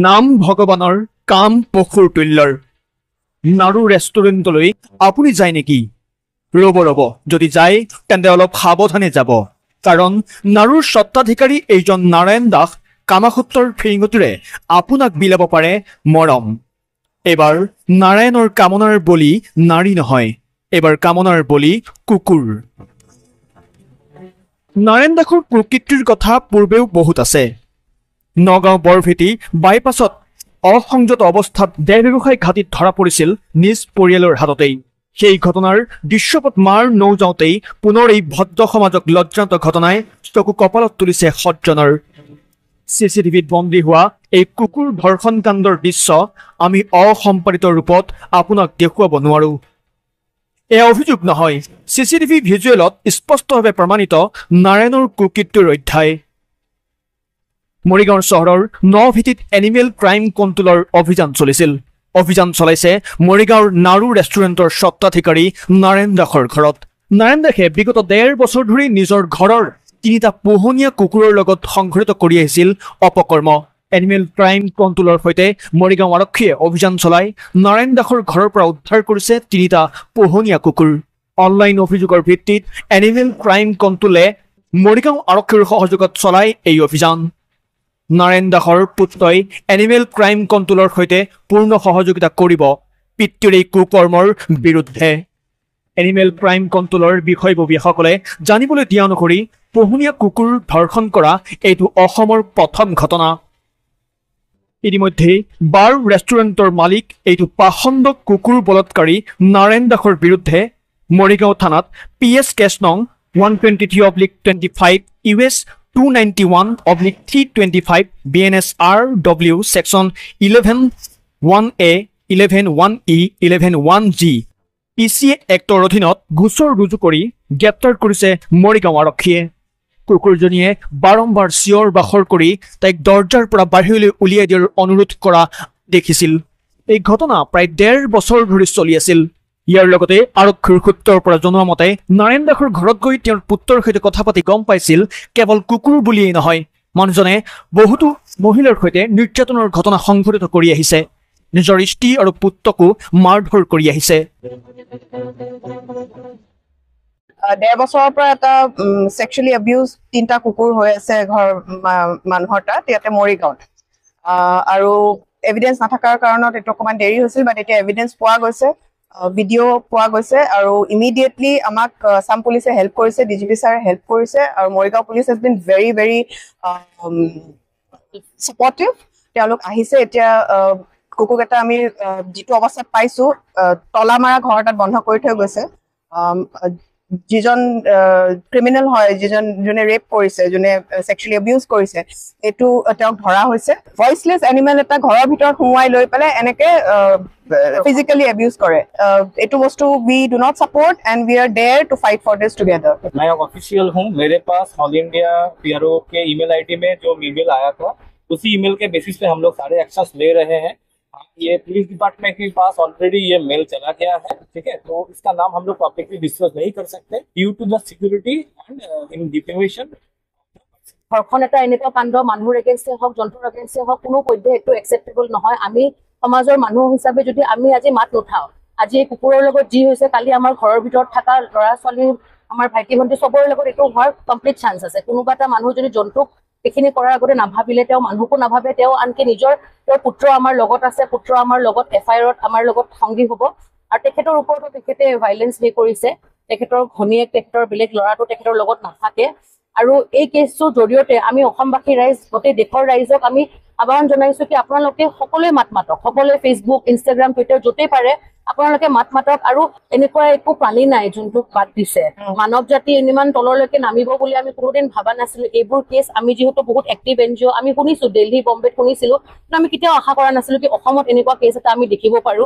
নাম ভগৱানৰ কাম পশুৰ তুল্যৰ নাৰু ৰেষ্টুৰেণ্টলৈ আপুনি যায় নেকি? ৰ'ব যদি যায় তেন্তে অলপ সাৱধানে যাব, কাৰণ নাৰুৰ স্বত্বাধিকাৰী এইজন নাৰায়ণ দাস কামাসূত্ৰৰ ফিৰিঙতিৰে আপোনাক বিলাব পাৰে মৰম। এবাৰ নাৰায়ণৰ কামনাৰ বলি নাৰী নহয়, এবাৰ কামনাৰ বলি কুকুৰ। নাৰায়ণ দাসৰ প্ৰকৃতিৰ কথা পূৰ্বেও বহুত আছে। নগাঁও বৰভেটি বাইপাছত অসংযত অৱস্থাত দেহ ব্যৱসায় ঘাটিত ধৰা পৰিছিল নিজ পৰিয়ালৰ হাততেই। সেই ঘটনাৰ দৃশ্যপট মাৰ নৌ যাওঁতেই পুনৰ এই ভদ্ৰ সমাজক লজ্জান্ত ঘটনাই চকু কপালত তুলিছে সজ্জনৰ। চিচিটিভিত বন্দী হোৱা এই কুকুৰ ধৰ্ষণ কাণ্ডৰ দৃশ্য আমি অসম্পাদিত ৰূপত আপোনাক দেখুৱাব নোৱাৰোঁ। এয়া অভিযোগ নহয়, চিচিটিভি ভিজুৱেলত স্পষ্টভাৱে প্ৰমাণিত নাৰায়ণৰ কুকীৰ্তিৰ অধ্যায়। মৰিগাঁও চহৰৰ নভেটিত এনিমেল ক্ৰাইম কণ্ট্ৰোলৰ অভিযান চলিছিল। অভিযান চলাইছে মৰিগাঁৱৰ নাৰু ৰেষ্টুৰেণ্টৰ স্বত্বাধিকাৰী নাৰায়ণ দাসৰ ঘৰত। নাৰায়ণ দাসে বিগত 1.5 বছৰ ধৰি নিজৰ ঘৰৰ 3টা পোহনীয়া কুকুৰৰ লগত সংঘটিত কৰি আহিছিল অপকৰ্ম। এনিমেল ক্ৰাইম কণ্ট্ৰোলৰ সৈতে মৰিগাঁও আৰক্ষীয়ে অভিযান চলাই নাৰায়ণ দাসৰ ঘৰৰ পৰা উদ্ধাৰ কৰিছে 3টা পোহনীয়া কুকুৰ। অনলাইন অভিযোগৰ ভিত্তিত এনিমেল ক্ৰাইম কণ্ট্ৰোলে মৰিগাঁও আৰক্ষীৰ সহযোগত চলাই এই অভিযান। নাৰায়ণ দাসৰ পুত্ৰই এনিমেল ক্ৰাইম কণ্ট্ৰোলৰ সৈতে পূৰ্ণ সহযোগিতা কৰিব পিতৃৰ এই কুকৰ্মৰ বিৰুদ্ধে। এনিমেল ক্ৰাইম কণ্ট্ৰোলৰ বিষয়ববীয়াসকলে জানিবলৈ দিয়া অনুসৰি পোহনীয়া কুকুৰ ধৰ্ষণ কৰা এইটো অসমৰ প্ৰথম ঘটনা। ইতিমধ্যে বাৰ ৰেষ্টুৰেণ্টৰ মালিক এইটো পাখণ্ড কুকুৰ বলৎকাৰী নাৰায়ণ দাসৰ বিৰুদ্ধে মৰিগাঁও থানাত PS কেছ নং 123/25 US 291/325 BNSRW section 11(1)A 11(1)E 11(1)G PCA actor অধীনত গোচৰ ৰুজু কৰি গ্ৰেপ্তাৰ কৰিছে মৰিগাঁও আৰক্ষীয়ে। কুকুৰজনীয়ে বাৰম্বাৰ চিঞৰ বাখৰ কৰি তাইক দৰ্জাৰ পৰা বাহিৰলৈ উলিয়াই দিয়াৰ অনুৰোধ কৰা দেখিছিল। এই ঘটনা প্ৰায় 1.5 বছৰ ধৰি চলি আছিল। ইয়াৰ লগতে আৰক্ষীৰ সূত্ৰৰ পৰা জনোৱা মতে নাৰায়ণ দাসৰ ঘৰত গৈ তেওঁৰ পুত্ৰৰ সৈতে কথা পাতি গম পাইছিল কেৱল কুকুৰ বুলিয়েই নহয়, মানুহজনে বহুতো মহিলাৰ সৈতে নিৰ্যাতনৰ ঘটনা সংঘটিত কৰি আহিছে, নিজৰ স্ত্ৰী আৰু পুত্ৰকো মাৰধৰ কৰি আহিছে। 1.5 বছৰৰ পৰা এটা সেক্সুৱেলি এবিউজ 3টা কুকুৰ হৈ আছে ঘৰ মানুহৰ তাত ইয়াতে মৰিগাঁৱত। আৰু এভিডেন্স নাথাকাৰ কাৰণত এইটো অকণমান দেৰি হৈছিল, বাট এতিয়া এভিডেন্স পোৱা গৈছে, ভিডিঅ' পোৱা গৈছে আৰু ইমিডিয়েটলি আমাক আসাম পুলিচে হেল্প কৰিছে, DGP ছাৰে হেল্প কৰিছে আৰু Morigaon police has been very very supportive. তেওঁলোক আহিছে। এতিয়া কুকুৰকেইটা আমি যিটো অৱস্থাত পাইছো তলা মাৰা ঘৰ এটাত বন্ধ কৰি থৈ গৈছে। যিজন ক্ৰিমিনেল হয়, যোনে ৰেপ কৰিছে, যোনে সেক্সুৱেলি এবিউজ কৰিছে, এইটো তেওঁক ধৰা হৈছে। ভইচলেছ এনিমেল এটা ঘৰৰ ভিতৰত সোমোৱাই লৈ পেলাই এনেকে फिजिकली अब्यूज करे। इटू वस्तु we do not support and we are there to fight for this together. मैं ऑफिशियल हूँ। मेरे पास ऑल इंडिया PRO के ईमेल आईडी में जो ईमेल आया था उसी ईमेल के बेसिस पे हम लोग सारे एक्शंस ले रहे हैं। ये पुलिस डिपार्टमेंट के पास ऑलरेडी ये मेल चला गया है, ठीक है, तो इसका नाम हम लोग पब्लिकली डिस्कस नहीं कर सकते due to the security and in defamation. ধৰ্ষণ এটা এনেকুৱা কাণ্ড মানুহৰ এগেইনষ্টে হওক, জন্তুৰ এগেইনষ্টে হওক, কোনো পধ্যে এইটো একচেপ্টেবল নহয়। আমি সমাজৰ মানুহ হিচাপে যদি আমি আজি মাত নুঠাওঁ, আজি এই কুকুৰৰ লগত যি হৈছে, কালি আমাৰ ঘৰৰ ভিতৰত থকা ল'ৰা ছোৱালী, আমাৰ ভাইটি ভণ্টি চবৰে লগত এইটো হোৱাৰ কমপ্লিট চান্স আছে। কোনোবা এটা মানুহ যদি জন্তুক এইখিনি কৰাৰ আগতে নাভাবিলে, তেওঁ মানুহকো নাভাবে, তেওঁ আনকি তেওঁৰ পুত্ৰ আমাৰ লগত আছে, পুত্ৰ আমাৰ লগত FIR-ত আমাৰ লগত সংগী হ'ব আৰু তেখেতৰ ওপৰতো তেখেতে ভাইলেঞ্চ কৰিছে। তেখেতৰ ঘনীয়েক, তেখেতৰ বেলেগ ল'ৰাটো তেখেতৰ লগত নাথাকে। আৰু এই কেছটোৰ জৰিয়তে আমি অসমবাসী ৰাইজ, গোটেই দেশৰ ৰাইজক আমি আহ্বান জনাইছো কি আপোনালোকে সকলোৱে মাত মাতক, সকলোৱে ফেচবুক, ইনষ্টাগ্ৰাম, টুইটাৰ য'তেই পাৰে আপোনালোকে মাত মাতক। আৰু এনেকুৱা একো প্ৰাণী নাই যোনটোক বাদ দিছে। মানৱ জাতি ইমান তললৈকে নামিব বুলি আমি কোনোদিন ভাবা নাছিলো। এইবোৰ কেছ আমি যিহেতু বহুত এক্টিভ NGO, আমি শুনিছো, দিল্লী, বম্বেত শুনিছিলো, কিন্তু আমি কেতিয়াও আশা কৰা নাছিলো কি অসমত এনেকুৱা কেছ এটা আমি দেখিব পাৰো।